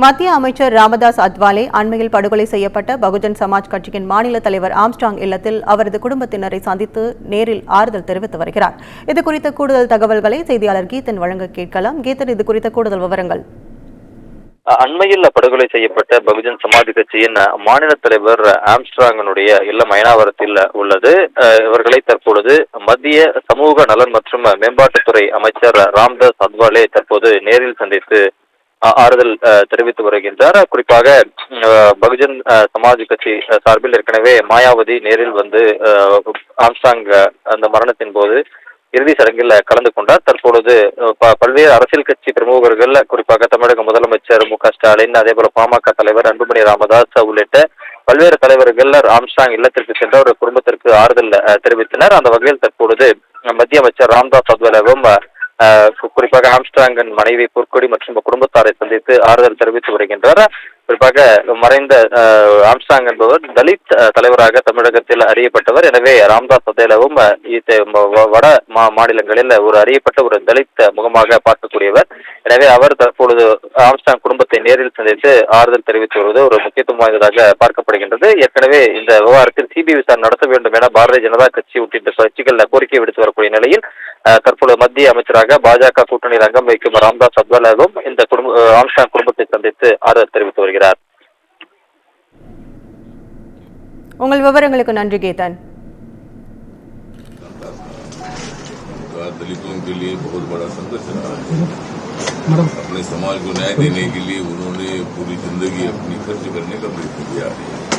மத்திய அமைச்சர் ராமதாஸ் அத்வாலே அண்மையில் படுகொலை செய்யப்பட்ட பகுஜன் சமாஜ் கட்சியின் மாநில தலைவர் ஆம்ஸ்ட்ராங் இல்லத்தில் அவரது குடும்பத்தினரை சந்தித்து நேரில் ஆறுதல் தெரிவித்து வருகிறார். இதுகுறித்த கூடுதல் தகவல்களை செய்தியாளர் கீதன் வழங்க கேட்கலாம். கீதன், இது குறித்த கூடுதல் விவரங்கள். அண்மையில் படுகொலை செய்யப்பட்ட பகுஜன் சமாஜ் கட்சியின் மாநில தலைவர் ஆம்ஸ்ட்ராங்கனுடைய இல்லம் அயனாவரத்தில் உள்ளது. இவர்களை தற்பொழுது மத்திய சமூக நலன் மற்றும் மேம்பாட்டுத்துறை அமைச்சர் ராம்தாஸ் அத்வாலே தற்போது நேரில் சந்தித்து ஆறுதல் தெரிவித்து வருகின்றார். குறிப்பாக பகுஜன் சமாஜ் கட்சி சார்பில் ஏற்கனவே மாயாவதி நேரில் வந்து ஆம்ஸ்ட்ராங் அந்த மரணத்தின் போது இறுதி சடங்கில் கலந்து கொண்டார். தற்பொழுது பல்வேறு அரசியல் கட்சி பிரமுகர்கள், குறிப்பாக தமிழக முதலமைச்சர் மு.க.ஸ்டாலின், அதே போல பாமக தலைவர் அன்புமணி ராமதாஸ் உள்ளிட்ட பல்வேறு தலைவர்கள் ஆம்ஸ்ட்ராங் இல்லத்திற்கு சென்ற ஒரு குடும்பத்திற்கு ஆறுதல் தெரிவித்தனர். அந்த வகையில் தற்பொழுது மத்திய அமைச்சர் ராம்தாஸ் அத்வாலேவும் குறிப்பாக ஆம்ஸ்ட்ராங்கின் மனைவி பொற்கொடி மற்றும் குடும்பத்தாரை சந்தித்து ஆறுதல் தெரிவித்து வருகின்றார். குறிப்பாக மறைந்த ஆம்ஸ்ட்ராங் என்பவர் தலித் தலைவராக தமிழகத்தில் அறியப்பட்டவர். எனவே ராம்தாஸ் அத்வாலேவும் வட மாநிலங்களில் ஒரு அறியப்பட்ட ஒரு தலித் முகமாக பார்க்கக்கூடியவர். எனவே அவர் தற்பொழுது ஆம்ஸ்ட்ராங் குடும்பத்தை நேரில் சந்தித்து ஆறுதல் தெரிவித்து வருவது ஒரு முக்கியத்துவம் வாய்ந்ததாக பார்க்கப்படுகின்றது. ஏற்கனவே இந்த விவகாரத்தில் சிபிஐ விசாரணை நடத்த வேண்டும் என பாரதிய ஜனதா கட்சி உள்ளிட்ட கட்சிகள் கோரிக்கை விடுத்து வரக்கூடிய நிலையில் தற்பொழுது மத்திய அமைச்சராக பாஜக கூட்டணியில் அங்கம் வைக்கும் ராம்தாஸ் அத்வாலேவும் இந்த ஆம்ஸ்ட்ராங் குடும்பத்தை சந்தித்து ஆறுதல் தெரிவித்து வருகிறார். உங்கள் விவரங்களுக்கு நன்றி கேதன். दलितों के लिए बहुत बड़ा संघर्ष रहा है। अपने समाज को न्याय देने के लिए उन्होंने पूरी जिंदगी अपनी खर्च करने का प्रयत्न किया है।